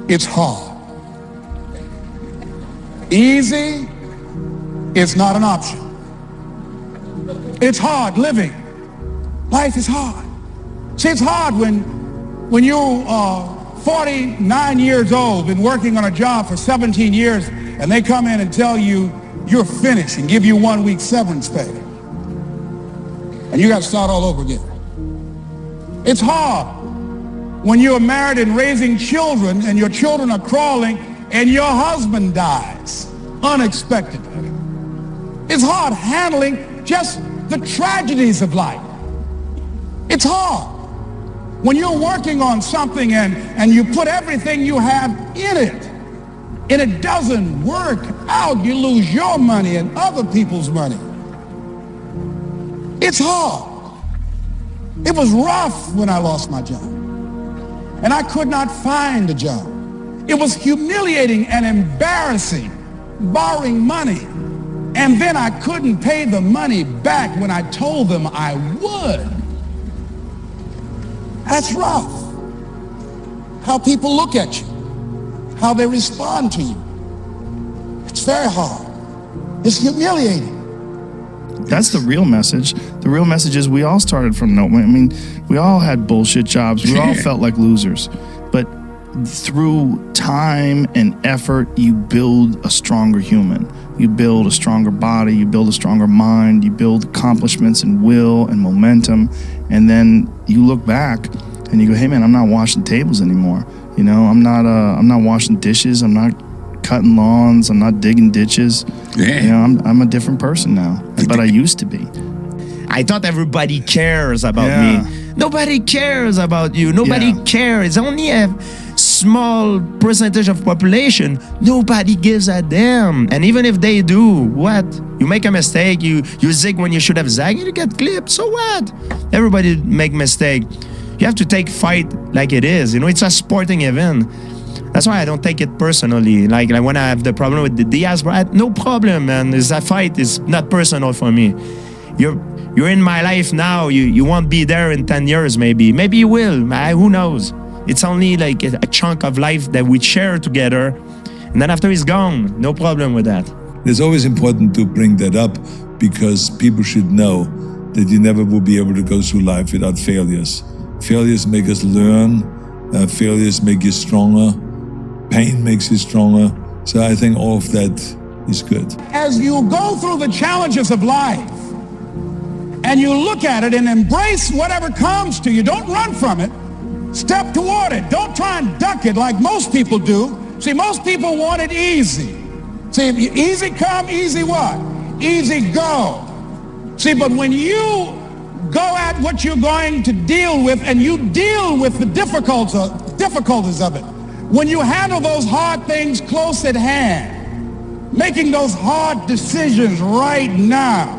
It's hard. Easy is not an option. It's hard living. Life is hard. See, it's hard when you are 49 years old, been working on a job for 17 years, and they come in and tell you you're finished and give you 1 week severance pay. And you got to start all over again. It's hard when you're married and raising children and your children are crawling and your husband dies unexpectedly. It's hard handling just the tragedies of life. It's hard when you're working on something and you put everything you have in it and it doesn't work out. You lose your money and other people's money. It's hard. It was rough when I lost my job and I could not find a job. It was humiliating and embarrassing, borrowing money, and then I couldn't pay the money back when I told them I would. That's rough. How people look at you, how they respond to you. It's very hard. It's humiliating. That's the real message. The real message is we all started from no. I mean, we all had bullshit jobs. We all felt like losers. But through time and effort, you build a stronger human. You build a stronger body. You build a stronger mind. You build accomplishments and will and momentum. And then you look back and you go, hey man, I'm not washing tables anymore. You know, I'm not washing dishes. I'm not cutting lawns. I'm not digging ditches. Yeah. You know, I'm a different person now, but I used to be. I thought everybody cares about me. Nobody cares about you. Nobody cares. It's only a small percentage of population. Nobody gives a damn. And even if they do, what? You make a mistake, you zig when you should have zagged, you get clipped, so what? Everybody make mistake. You have to take fight like it is. You know, it's a sporting event. That's why I don't take it personally. Like when I have the problem with the Diaz, no problem, man. It's a fight. It's not personal for me. You're in my life now. You won't be there in 10 years, maybe. Maybe you will. Who knows? It's only like a chunk of life that we share together. And then after he's gone, no problem with that. It's always important to bring that up because people should know that you never will be able to go through life without failures. Failures make us learn. Failures make you stronger. Pain makes you stronger. So I think all of that is good. As you go through the challenges of life and you look at it and embrace whatever comes to you, don't run from it. Step toward it. Don't try and duck it like most people do. See, most people want it easy. See, easy come, easy what? Easy go. See, but when you go at what you're going to deal with and you deal with the difficulties of it, when you handle those hard things close at hand, making those hard decisions right now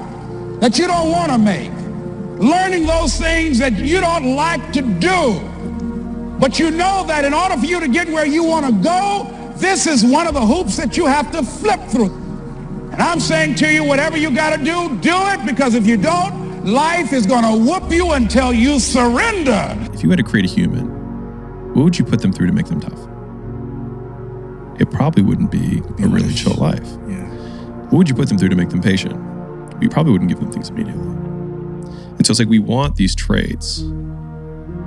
that you don't want to make, learning those things that you don't like to do, but you know that in order for you to get where you want to go, this is one of the hoops that you have to flip through. And I'm saying to you, whatever you got to do it, because if you don't, life is going to whoop you until you surrender. If you had to create a human, what would you put them through to make them tough? It probably wouldn't be a really chill life. Yeah. What would you put them through to make them patient? You probably wouldn't give them things immediately. And so it's like we want these traits,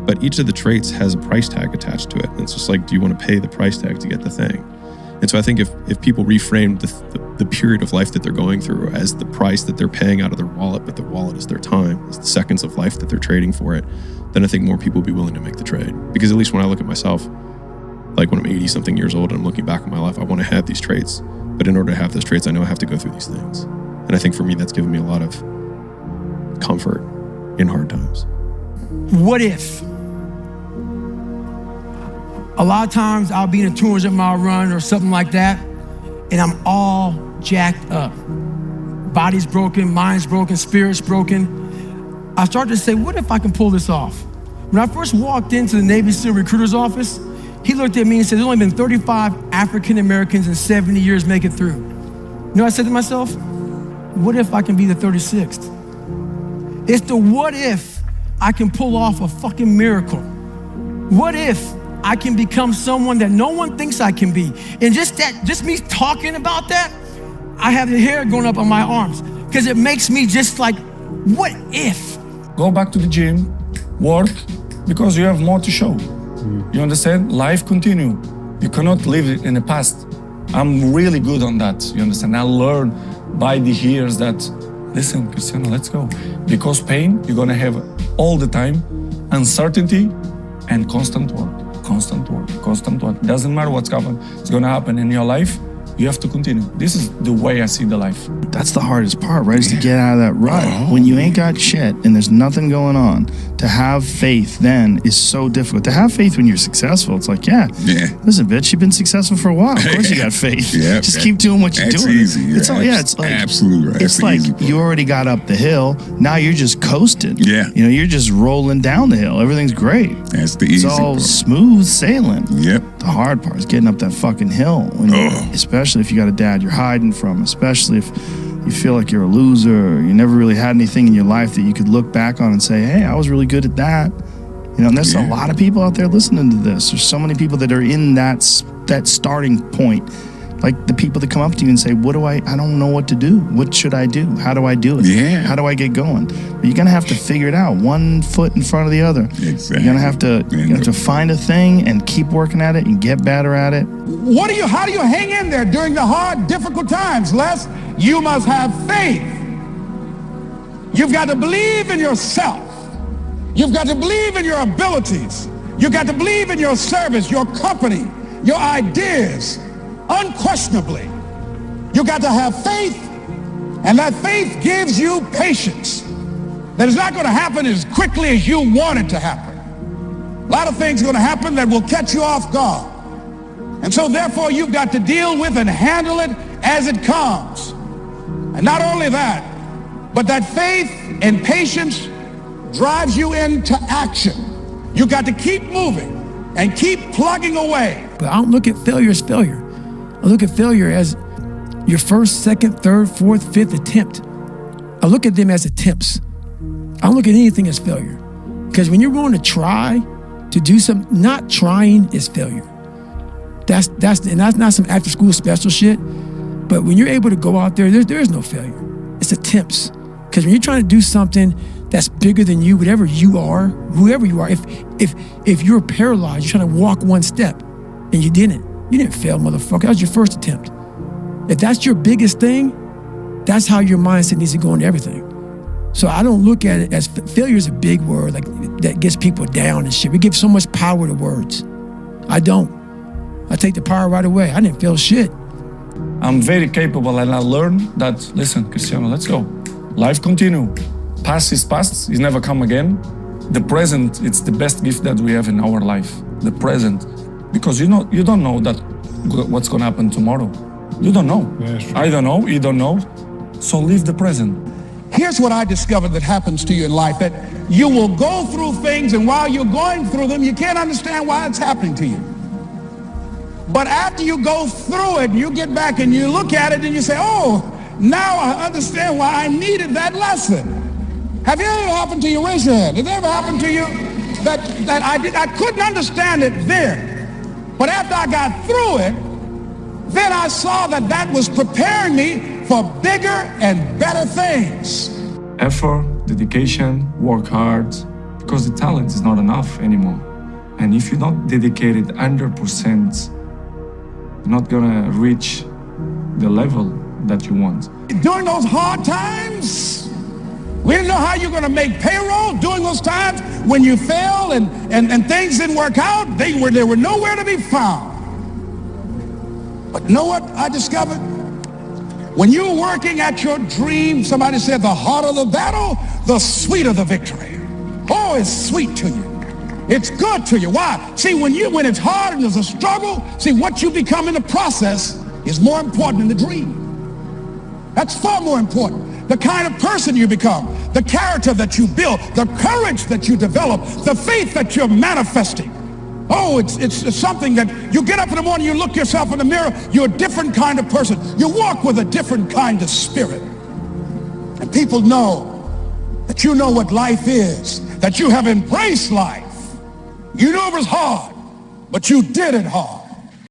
but each of the traits has a price tag attached to it. And it's just like, do you want to pay the price tag to get the thing? And so I think if people reframe the period of life that they're going through as the price that they're paying out of their wallet, but the wallet is their time, is the seconds of life that they're trading for it, then I think more people will be willing to make the trade. Because at least when I look at myself, like when I'm 80 something years old and I'm looking back on my life, I want to have these traits. But in order to have those traits, I know I have to go through these things. And I think for me, that's given me a lot of comfort in hard times. What if? A lot of times I'll be in a 200-mile run or something like that, and I'm all jacked up. Body's broken, mind's broken, spirit's broken. I started to say, what if I can pull this off? When I first walked into the Navy SEAL recruiter's office, he looked at me and said, there's only been 35 African Americans in 70 years make it through. You know what I said to myself? What if I can be the 36th? It's the what if I can pull off a fucking miracle? What if I can become someone that no one thinks I can be? And just me talking about that, I have the hair going up on my arms because it makes me just like, what if? Go back to the gym, work, because you have more to show. You understand? Life continue. You cannot live in the past. I'm really good on that, you understand? I learned by the years that, listen, Cristiano, let's go. Because pain, you're gonna have all the time, uncertainty and constant work, constant work, constant work. Doesn't matter what's happening, it's gonna happen in your life. You have to continue. This is the way I see the life. That's the hardest part, right? Is to get out of that rut. When you ain't got shit and there's nothing going on, to have faith then is so difficult. To have faith when you're successful, it's like, listen, bitch, you've been successful for a while. Of course you got faith. Just keep doing what you're doing. Easy. It's all, it's like, absolutely right. It's like you already got up the hill. Now you're just coasting. Yeah. You know, you're just rolling down the hill. Everything's great. That's the easy It's all part. smooth sailing. Yep. The hard part is getting up that fucking hill. When especially if you got a dad you're hiding from, especially if you feel like you're a loser, or you never really had anything in your life that you could look back on and say, hey, I was really good at that. You know, and there's a lot of people out there listening to this. There's so many people that are in that starting point. Like the people that come up to you and say, I don't know what to do. What should I do? How do I do it? Yeah. How do I get going? But you're going to have to figure it out, one foot in front of the other. Exactly. You're going to have to find a thing and keep working at it and get better at it. How do you hang in there during the hard, difficult times, Les? You must have faith. You've got to believe in yourself. You've got to believe in your abilities. You've got to believe in your service, your company, your ideas. Unquestionably, you got to have faith, and that faith gives you patience. That it's not going to happen as quickly as you want it to happen. A lot of things are going to happen that will catch you off guard. And so therefore you've got to deal with and handle it as it comes. And not only that, but that faith and patience drives you into action. You got to keep moving and keep plugging away. But I don't look at failure as failure. I look at failure as your first, second, third, fourth, fifth attempt. I look at them as attempts. I don't look at anything as failure. Because when you're going to try to do something, not trying is failure. That's not some after school special shit. But when you're able to go out there, there is no failure. It's attempts. Because when you're trying to do something that's bigger than you, whatever you are, whoever you are, if you're paralyzed, you're trying to walk one step and you didn't fail, motherfucker. That was your first attempt. If that's your biggest thing, that's how your mindset needs to go into everything. So I don't look at it as failure is a big word, like that gets people down and shit. We give so much power to words. I don't. I take the power right away. I didn't feel shit. I'm very capable, and I learned that, listen, Cristiano, let's go. Life continue. Past is past, it's never come again. The present, it's the best gift that we have in our life. The present. Because you don't know that what's gonna happen tomorrow. You don't know. I don't know, you don't know. So live the present. Here's what I discovered that happens to you in life, that you will go through things, and while you're going through them, you can't understand why it's happening to you. But after you go through it, you get back and you look at it and you say, oh, now I understand why I needed that lesson. Have you ever happened to you? Raise your hand. Has it ever happened to you that I couldn't understand it then? But after I got through it, then I saw that was preparing me for bigger and better things. Effort, dedication, work hard, because the talent is not enough anymore. And if you're not dedicated 100%, you're not gonna reach the level that you want. During those hard times, we didn't know how you're gonna make payroll. During those times when you failed and things didn't work out, they were nowhere to be found. But you know what I discovered? When you're working at your dream, somebody said the harder the battle, the sweeter the victory. Oh, it's sweet to you. It's good to you. Why? See, when it's hard and there's a struggle, see, what you become in the process is more important than the dream. That's far more important. The kind of person you become, the character that you build, the courage that you develop, the faith that you're manifesting. Oh, it's something that you get up in the morning, you look yourself in the mirror, you're a different kind of person. You walk with a different kind of spirit. And people know that you know what life is, that you have embraced life. You knew it was hard, but you did it hard.